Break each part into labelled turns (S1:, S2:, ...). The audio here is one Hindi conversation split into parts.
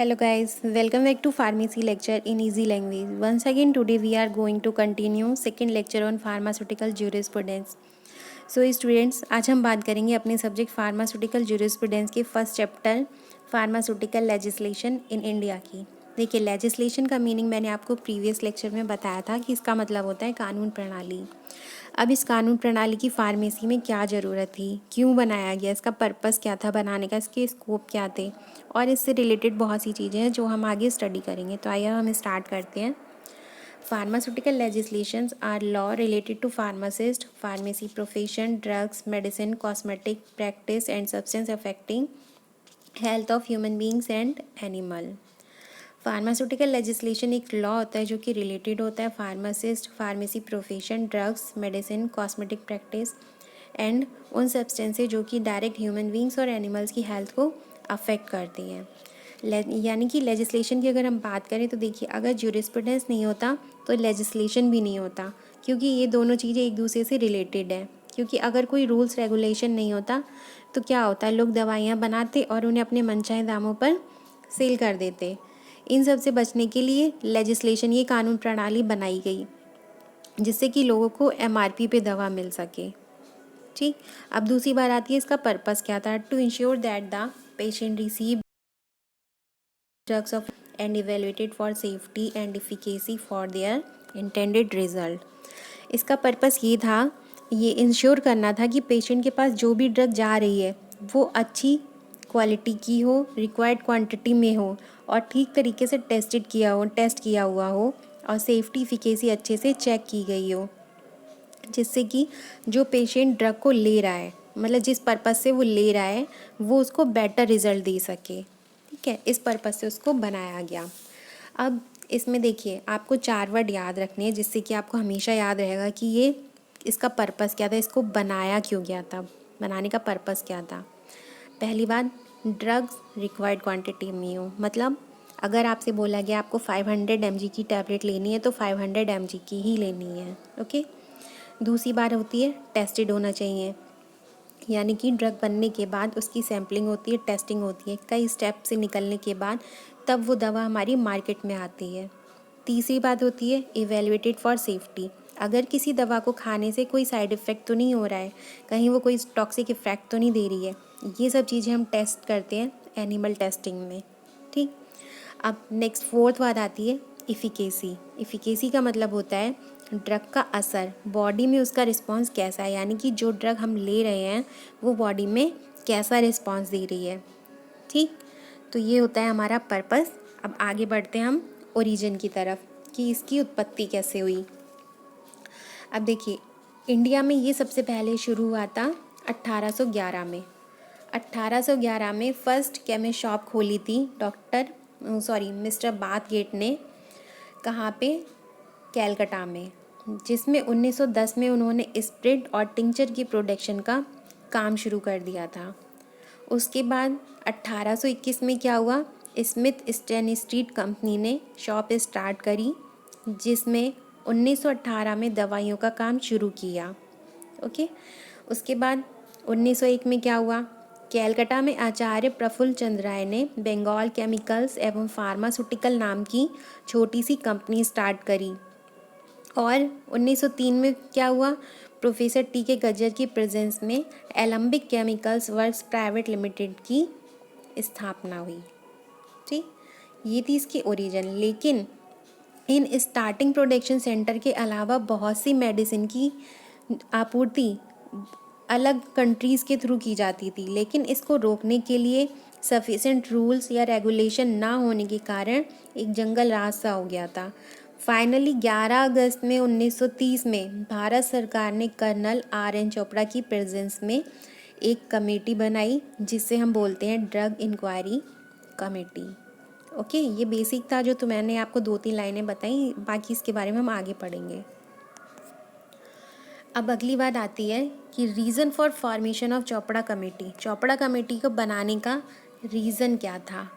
S1: Hello guys, welcome back to pharmacy lecture in easy language. Once again today we are going to continue second lecture on pharmaceutical jurisprudence. So students, आज हम बात करेंगे अपने सब्जेक्ट फार्मास्यूटिकल jurisprudence के first chapter pharmaceutical legislation in India की। देखिए, लेजिस्लेशन का मीनिंग मैंने आपको प्रीवियस लेक्चर में बताया था कि इसका मतलब होता है कानून प्रणाली। अब इस कानून प्रणाली की फार्मेसी में क्या ज़रूरत थी, क्यों बनाया गया, इसका पर्पस क्या था बनाने का, इसके स्कोप क्या थे, और इससे रिलेटेड बहुत सी चीज़ें हैं जो हम आगे स्टडी करेंगे। तो आइए हम स्टार्ट करते हैं। Pharmaceutical legislations are law related to pharmacist, pharmacy profession, drugs, medicine, cosmetic practice and substance affecting health of human beings and animal. Pharmaceutical legislation एक लॉ होता है जो कि रिलेटेड होता है pharmacist, pharmacy profession, drugs, medicine, cosmetic practice and उन सब्सटेंसेज जो कि डायरेक्ट ह्यूमन बींग्स और एनिमल्स की हेल्थ को अफेक्ट करती हैं। यानी कि लेजिस्लेशन की अगर हम बात करें तो देखिए, अगर ज्यूरिस्प्रूडेंस नहीं होता तो लेजिस्लेशन भी नहीं होता, क्योंकि ये दोनों चीज़ें एक दूसरे से रिलेटेड है। क्योंकि अगर कोई रूल्स रेगुलेशन नहीं होता तो क्या होता है, लोग दवाइयाँ बनाते और उन्हें अपने मनचाहे दामों पर सेल कर देते। इन सब से बचने के लिए लेजिस्लेशन, ये कानून प्रणाली बनाई गई जिससे कि लोगों को एमआरपी पे दवा मिल सके। ठीक, अब दूसरी बात आती है इसका पर्पस क्या था। To ensure that the patient receive drugs of and evaluated for safety and efficacy for their intended result. इसका पर्पस ये था, ये इंश्योर करना था कि पेशेंट के पास जो भी ड्रग जा रही है वो अच्छी क्वालिटी की हो, रिक्वायर्ड क्वांटिटी में हो और ठीक तरीके से टेस्ट किया हुआ हो और सेफ्टी इफिकेसी अच्छे से चेक की गई हो, जिससे कि जो पेशेंट ड्रग को ले रहा है, मतलब जिस पर्पज़ से वो ले रहा है, वो उसको बेटर रिजल्ट दे सके। ठीक है, इस पर्पज़ से उसको बनाया गया। अब इसमें देखिए, आपको 4 वर्ड याद रखने हैं जिससे कि आपको हमेशा याद रहेगा कि ये इसका पर्पस क्या था, इसको बनाया क्यों गया था, बनाने का पर्पस क्या था। पहली बात, ड्रग्स रिक्वायर्ड क्वांटिटी में हो, मतलब अगर आपसे बोला गया आपको 500 mg की टैबलेट लेनी है तो 500 mg की ही लेनी है। ओके। दूसरी बात होती है टेस्टेड होना चाहिए, यानी कि ड्रग बनने के बाद उसकी सैम्पलिंग होती है, टेस्टिंग होती है, कई स्टेप से निकलने के बाद तब वो दवा हमारी मार्केट में आती है। तीसरी बात होती है इवेल्युएटेड फॉर सेफ्टी, अगर किसी दवा को खाने से कोई साइड इफ़ेक्ट तो नहीं हो रहा है, कहीं वो कोई टॉक्सिक इफ़ेक्ट तो नहीं दे रही है, ये सब चीज़ें हम टेस्ट करते हैं एनिमल टेस्टिंग में। ठीक, अब नेक्स्ट फोर्थ बात आती है इफ़िकेसी। इफ़िकेसी का मतलब होता है ड्रग का असर, बॉडी में उसका रिस्पांस कैसा है, यानी कि जो ड्रग हम ले रहे हैं वो बॉडी में कैसा रिस्पांस दे रही है। ठीक, तो ये होता है हमारा पर्पस। अब आगे बढ़ते हैं हम ओरिजिन की तरफ कि इसकी उत्पत्ति कैसे हुई। अब देखिए, इंडिया में ये सबसे पहले शुरू हुआ था 1811 में। 1811 में फर्स्ट केमिस्ट शॉप खोली थी मिस्टर बाथगेट ने। कहाँ पे? कैलकटा में, जिसमें 1910 में उन्होंने स्प्रिट और टिंचर की प्रोडक्शन का काम शुरू कर दिया था। उसके बाद 1821 में क्या हुआ, स्मिथ स्टेनस्ट्रीट कंपनी ने शॉप स्टार्ट करी, जिसमें 1918 में दवाइयों का काम शुरू किया। ओके। उसके बाद 1901 में क्या हुआ, कैलकटा में आचार्य प्रफुल्ल चंद्र राय ने बंगाल केमिकल्स एवं फार्मास्यूटिकल नाम की छोटी सी कंपनी स्टार्ट करी। और 1903 में क्या हुआ, प्रोफेसर टी के गज्जर की प्रेजेंस में Alembic chemicals works private limited की स्थापना हुई। ठीक, ये थी इसकी ओरिजिन। लेकिन इन स्टार्टिंग प्रोडक्शन सेंटर के अलावा बहुत सी मेडिसिन की आपूर्ति अलग कंट्रीज़ के थ्रू की जाती थी, लेकिन इसको रोकने के लिए सफिशेंट रूल्स या रेगुलेशन ना होने के कारण एक जंगल राज सा हो गया था। फाइनली 11 अगस्त में 1930 में भारत सरकार ने कर्नल RN चोपड़ा की प्रेजेंस में एक कमेटी बनाई, जिसे हम बोलते हैं ड्रग इंक्वायरी कमेटी। ओके, ये बेसिक था जो मैंने आपको 2-3 लाइनें बताई, बाकी इसके बारे में हम आगे पढ़ेंगे। अब अगली बात आती है कि reason for formation of Chopra committee. Chopra committee को बनाने का रीज़न क्या था।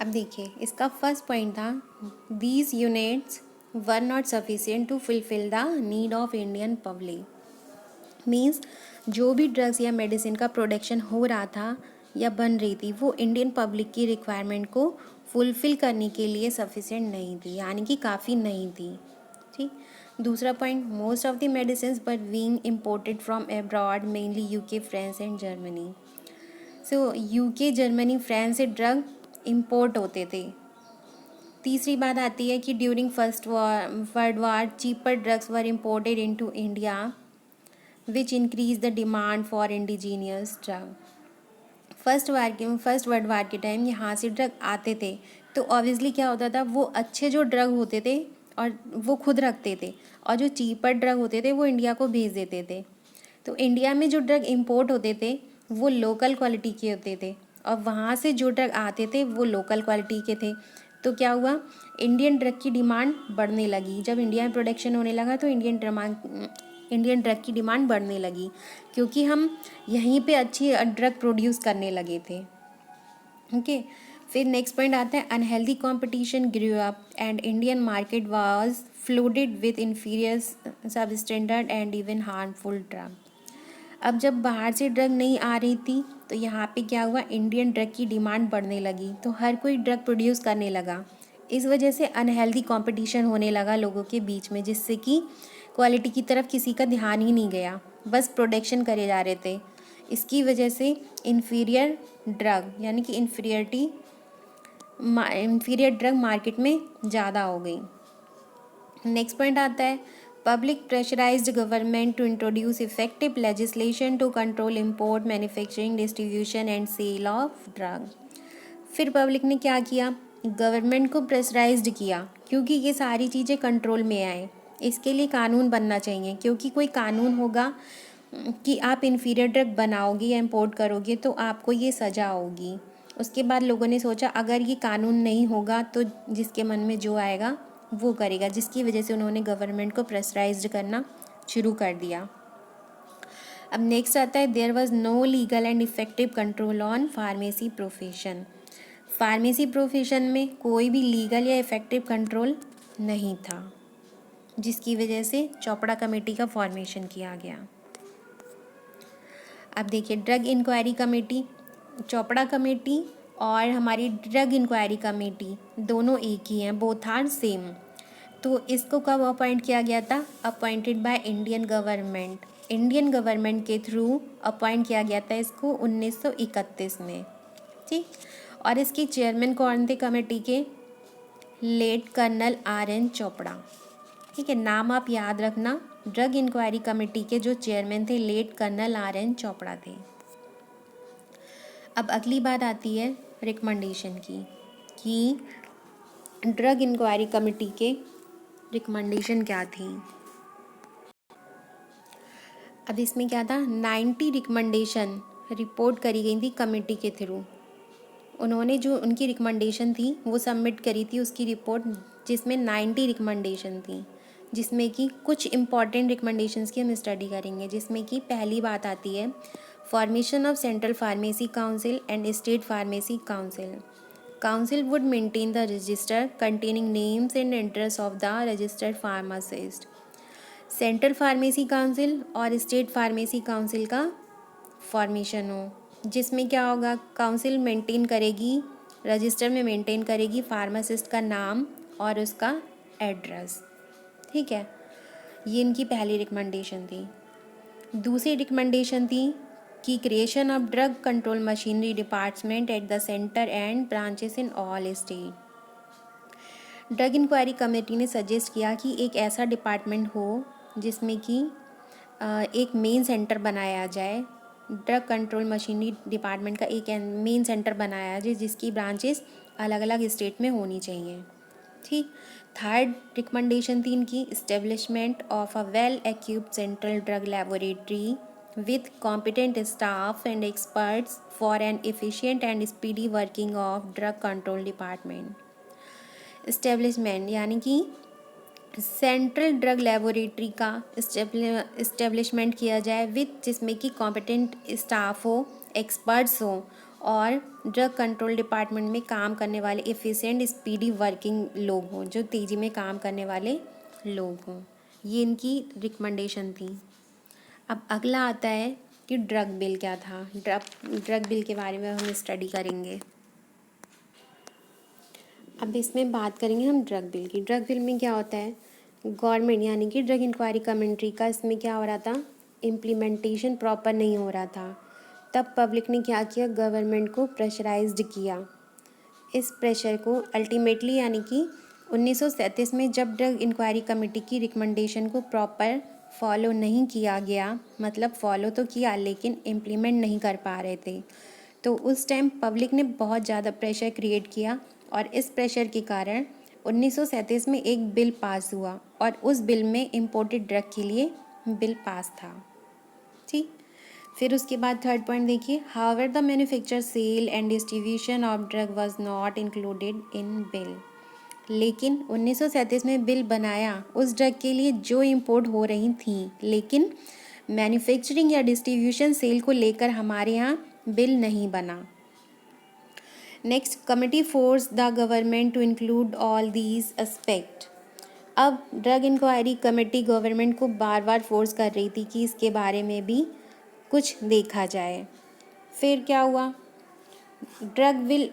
S1: अब देखिए, इसका फर्स्ट पॉइंट था these units were not sufficient to fulfil the need of Indian public. Means जो भी ड्रग्स या मेडिसिन का प्रोडक्शन हो रहा था, या बन रही थी वो इंडियन पब्लिक की रिक्वायरमेंट को फुलफ़िल करने के लिए सफिशेंट नहीं थी, यानी कि काफ़ी नहीं थी। ठीक। दूसरा point, most of the medicine were being imported from abroad, mainly UK, France and Germany. So UK, Germany, France से ड्रग इम्पोर्ट होते थे। तीसरी बात आती है कि during first world war cheaper drugs were imported into India which increase the demand for indigenous drug. First world war के टाइम यहाँ से ड्रग आते थे, तो ऑब्वियसली क्या होता था, वो अच्छे जो ड्रग होते थे और वो खुद रखते थे, और जो चीपर ड्रग होते थे वो इंडिया को भेज देते थे। तो इंडिया में जो ड्रग इम्पोर्ट होते थे वो लोकल क्वालिटी के होते थे, और वहाँ से जो ड्रग आते थे वो लोकल क्वालिटी के थे। तो क्या हुआ, इंडियन ड्रग की डिमांड बढ़ने लगी। जब इंडिया में प्रोडक्शन होने लगा तो इंडियन ड्रग की डिमांड बढ़ने लगी, क्योंकि हम यहीं पे अच्छी ड्रग प्रोड्यूस करने लगे थे। ओके। फिर नेक्स्ट पॉइंट आता है, unhealthy competition grew up and Indian market was flooded with inferior substandard and even harmful drug. अब जब बाहर से ड्रग नहीं आ रही थी तो यहाँ पे क्या हुआ, इंडियन ड्रग की डिमांड बढ़ने लगी, तो हर कोई ड्रग प्रोड्यूस करने लगा। इस वजह से अनहेल्दी कंपटीशन होने लगा लोगों के बीच में, जिससे कि क्वालिटी की तरफ किसी का ध्यान ही नहीं गया, बस प्रोडक्शन करे जा रहे थे। इसकी वजह से इन्फीरियर ड्रग यानी कि इन्फीरियर ड्रग मार्केट में ज़्यादा हो गई। नेक्स्ट पॉइंट आता है, public pressurised government to introduce effective legislation to control import, manufacturing, distribution and sale of drug. फिर पब्लिक ने क्या किया, गवर्नमेंट को प्रेशराइज्ड किया, क्योंकि ये सारी चीज़ें कंट्रोल में आए। इसके लिए कानून बनना चाहिए, क्योंकि कोई कानून होगा कि आप इन्फीरियर ड्रग बनाओगे या इम्पोर्ट करोगे तो आपको ये सज़ा होगी। उसके बाद लोगों ने सोचा अगर ये कानून नहीं होगा तो जिसके मन में जो आएगा वो करेगा, जिसकी वजह से उन्होंने गवर्नमेंट को प्रेशराइज्ड करना शुरू कर दिया। अब नेक्स्ट आता है, there was no legal and effective control on pharmacy profession. Pharmacy profession में कोई भी लीगल या इफेक्टिव कंट्रोल नहीं था, जिसकी वजह से चोपड़ा कमेटी का फॉर्मेशन किया गया। अब देखिए, drug inquiry committee, Chopra committee और हमारी ड्रग इंक्वायरी कमेटी दोनों एक ही हैं, बोथ आर सेम। तो इसको कब अपॉइंट किया गया था, appointed by Indian government. Indian government के थ्रू अपॉइंट किया गया था इसको 1931 में। ठीक। और इसके चेयरमैन कौन थे कमेटी के, लेट कर्नल RN चोपड़ा। ठीक है, नाम आप याद रखना, ड्रग इंक्वायरी कमेटी के जो चेयरमैन थे लेट कर्नल RN चोपड़ा थे। अब अगली बात आती है रिकमेंडेशन की, कि ड्रग इंक्वायरी कमेटी के रिकमेंडेशन क्या थी। अब इसमें क्या था, 90 रिकमेंडेशन रिपोर्ट करी गई थी कमेटी के थ्रू। उन्होंने जो उनकी रिकमेंडेशन थी वो सबमिट करी थी उसकी रिपोर्ट, जिसमें 90 रिकमेंडेशन थी, जिसमें कि कुछ इम्पॉर्टेंट रिकमेंडेशंस की हम स्टडी करेंगे। जिसमें कि पहली बात आती है, formation of central pharmacy council and state pharmacy council. Council would maintain the register containing names and address of the registered pharmacist. Central pharmacy council और स्टेट फार्मेसी काउंसिल का फॉर्मेशन हो, जिसमें क्या होगा, काउंसिल मेंटेन करेगी, रजिस्टर में मेंटेन करेगी फार्मासिस्ट का नाम और उसका एड्रेस। ठीक है, ये इनकी पहली रिकमेंडेशन थी। दूसरी रिकमेंडेशन थी कि creation of drug control machinery department at the centre and branches in all state. Drug inquiry committee ने सजेस्ट किया कि एक ऐसा डिपार्टमेंट हो जिसमें कि एक मेन सेंटर बनाया जाए, ड्रग कंट्रोल मशीनरी डिपार्टमेंट का एक मेन सेंटर बनाया जाए जिसकी ब्रांचेस अलग अलग स्टेट में होनी चाहिए। ठीक। थर्ड रिकमेंडेशन थी इनकी, establishment of a well equipped central drug laboratory with competent staff and experts for an efficient and speedy working of drug control department. Establishment यानी कि सेंट्रल ड्रग लेबोरेटरी का इस्टेब्लिशमेंट किया जाए विथ, जिसमें कि कॉम्पिटेंट स्टाफ हो, एक्सपर्ट्स हो और ड्रग कंट्रोल डिपार्टमेंट में काम करने वाले एफिशिएंट स्पीडी वर्किंग लोग हों, जो तेज़ी में काम करने वाले लोग हों। ये इनकी रिकमेंडेशन थी। अब अगला आता है कि ड्रग बिल क्या था। ड्रग बिल के बारे में हम स्टडी करेंगे। अब इसमें बात करेंगे हम ड्रग बिल की। ड्रग बिल में क्या होता है, गवर्नमेंट यानी कि ड्रग इंक्वायरी कमेंट्री का इसमें क्या हो रहा था, इम्प्लीमेंटेशन प्रॉपर नहीं हो रहा था। तब पब्लिक ने क्या किया, गवर्नमेंट को प्रेशराइज्ड किया। इस प्रेशर को अल्टीमेटली यानी कि 1937 में जब ड्रग इंक्वायरी कमेटी की रिकमेंडेशन को प्रॉपर फॉलो नहीं किया गया, मतलब फॉलो तो किया लेकिन इम्प्लीमेंट नहीं कर पा रहे थे, तो उस टाइम पब्लिक ने बहुत ज़्यादा प्रेशर क्रिएट किया और इस प्रेशर के कारण 1937 में एक बिल पास हुआ और उस बिल में इम्पोर्टेड ड्रग के लिए बिल पास था। ठीक, फिर उसके बाद थर्ड पॉइंट देखिए, however the manufacture, sale and distribution of drug was not included in bill. लेकिन 1937 में बिल बनाया उस ड्रग के लिए जो इम्पोर्ट हो रही थी, लेकिन मैन्युफैक्चरिंग या डिस्ट्रीब्यूशन सेल को लेकर हमारे यहाँ बिल नहीं बना। Next, committee force the government to include all these aspect. अब ड्रग इंक्वायरी कमेटी गवर्नमेंट को बार बार फोर्स कर रही थी कि इसके बारे में भी कुछ देखा जाए। फिर क्या हुआ, drug bill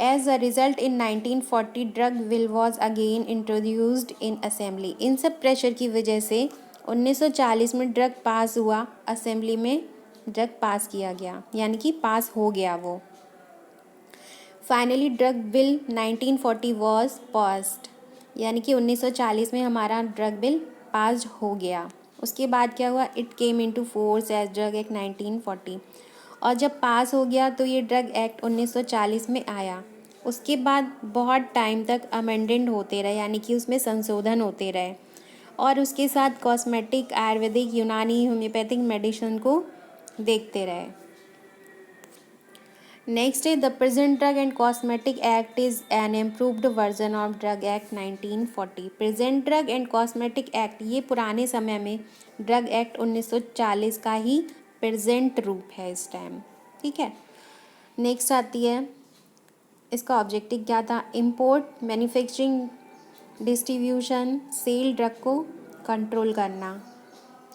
S1: as a result in 1940 drug bill was again introduced in assembly. इन सब प्रेशर की वजह से 1940 में ड्रग पास हुआ, असेंबली में ड्रग पास किया गया, यानी कि पास हो गया वो। Finally drug bill 1940 was passed, यानी कि 1940 में हमारा ड्रग बिल पास हो गया। उसके बाद क्या हुआ, it came into force as drug act 1940, और जब पास हो गया तो ये ड्रग एक्ट 1940 में आया। उसके बाद बहुत टाइम तक अमेंडेंट होते रहे, यानी कि उसमें संशोधन होते रहे, और उसके साथ कॉस्मेटिक, आयुर्वेदिक, यूनानी, होम्योपैथिक मेडिसिन को देखते रहे। नेक्स्ट है, the present drug and cosmetic act is an improved version of drug act 1940। Present drug and cosmetic act, ये पुराने समय में ड्रग एक्ट 1940 का ही प्रेजेंट रूप है इस टाइम। ठीक है, नेक्स्ट आती है, इसका ऑब्जेक्टिव क्या था, import, manufacturing, distribution, sale drug को कंट्रोल करना।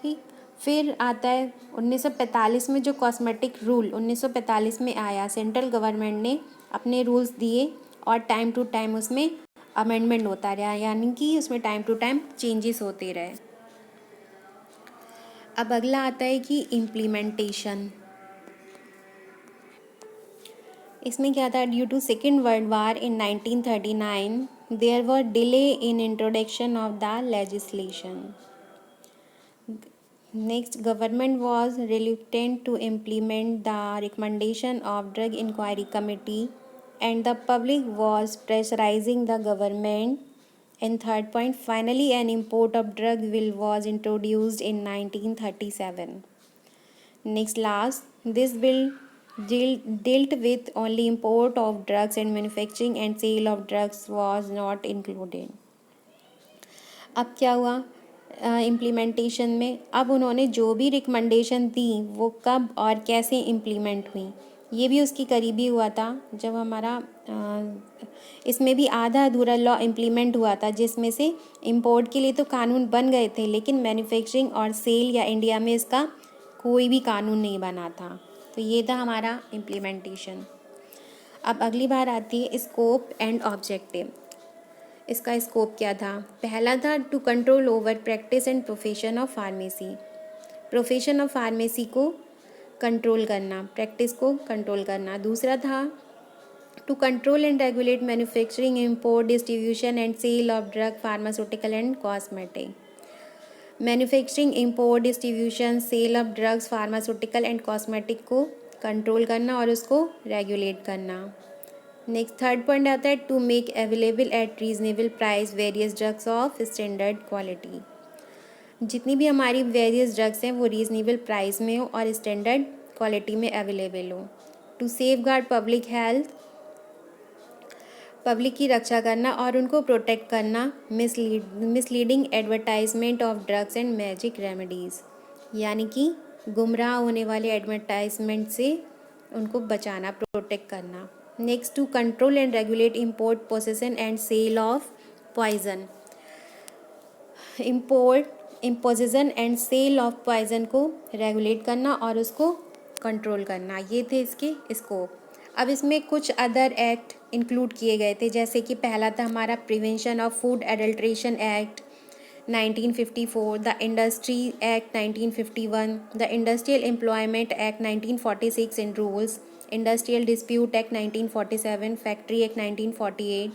S1: ठीक, फिर आता है 1945 में जो कॉस्मेटिक रूल 1945 में आया, सेंट्रल गवर्नमेंट ने अपने रूल्स दिए और टाइम टू टाइम उसमें अमेंडमेंट होता रहा, यानी कि उसमें टाइम टू टाइम चेंजेस होते रहे। अब अगला आता है कि इम्प्लीमेंटेशन। इसमें क्या था, due to second world war in 1939 there were delay in introduction of the legislation. Next, government was reluctant to implement the recommendation of Drug Inquiry Committee and the public was pressurizing the government. And third point, finally an import of drug bill was introduced in 1937. Next, last, this bill dealt with only import of drugs and manufacturing and sale of drugs was not included. अब क्या हुआ इम्प्लीमेंटेशन में, अब उन्होंने जो भी रिकमेंडेशन दी वो कब और कैसे इम्प्लीमेंट हुई, ये भी उसकी करीबी हुआ था जब हमारा इसमें भी आधा अधूरा लॉ इम्प्लीमेंट हुआ था, जिसमें से इंपोर्ट के लिए तो कानून बन गए थे लेकिन मैन्युफैक्चरिंग और सेल या इंडिया में इसका कोई भी कानून नहीं बना था। तो ये था हमारा इम्प्लीमेंटेशन। अब अगली बार आती है स्कोप एंड ऑब्जेक्टिव। इसका स्कोप क्या था, पहला था to control over practice and profession of pharmacy. Profession of pharmacy को कंट्रोल करना, प्रैक्टिस को कंट्रोल करना। दूसरा था to control and regulate manufacturing, import, distribution and sale of drug, pharmaceutical and cosmetic. Manufacturing, import, distribution, sale of drugs, pharmaceutical and cosmetic को कंट्रोल करना और उसको रेगुलेट करना। नेक्स्ट थर्ड पॉइंट आता है to make available at reasonable price various drugs of standard quality. जितनी भी हमारी वेरियस ड्रग्स हैं वो रीजनेबल प्राइस में हो और स्टैंडर्ड क्वालिटी में अवेलेबल हो। To safeguard public health, public की रक्षा करना और उनको प्रोटेक्ट करना। Misleading advertisement of drugs and magic remedies, यानी कि गुमराह होने वाले एडवर्टाइजमेंट से उनको बचाना, प्रोटेक्ट करना। Next to control and regulate import, possession and sale of poison. Import imposition and sale of poison को रेगुलेट करना और उसको कंट्रोल करना, ये थे इसके स्कोप। अब इसमें कुछ अदर एक्ट इंक्लूड किए गए थे, जैसे कि पहला था हमारा prevention of food adulteration act 1954, the industry act 1951, the industrial employment act 1946 in rules, industrial dispute act 1947, factory act 1948,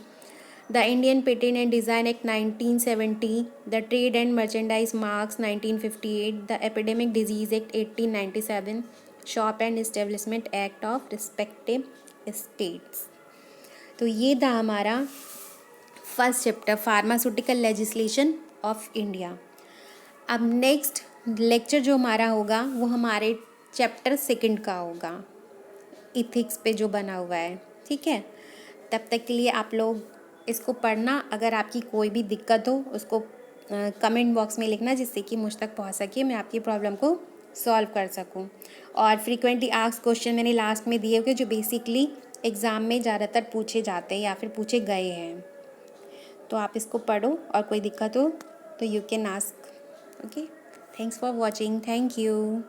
S1: the Indian Patent and Design Act 1970, the Trade and Merchandise Marks 1958, the Epidemic Disease Act 1897, Shop and Establishment Act of respective states। तो ये था हमारा first chapter pharmaceutical legislation of India. अब नेक्स्ट लेक्चर जो हमारा होगा वो हमारे चैप्टर सेकंड का होगा, इथिक्स पे जो बना हुआ है, ठीक है। तब तक के लिए आप लोग इसको पढ़ना। अगर आपकी कोई भी दिक्कत हो उसको कमेंट बॉक्स में लिखना, जिससे कि मुझ तक पहुंच सके, मैं आपकी प्रॉब्लम को सॉल्व कर सकूं। और फ्रीक्वेंटली आस्क्ड क्वेश्चन मैंने लास्ट में दिए हुए, जो बेसिकली एग्ज़ाम में ज़्यादातर पूछे जाते हैं या फिर पूछे गए हैं। तो आप इसको पढ़ो और कोई दिक्कत हो तो you can ask. Okay, thanks for watching, thank you.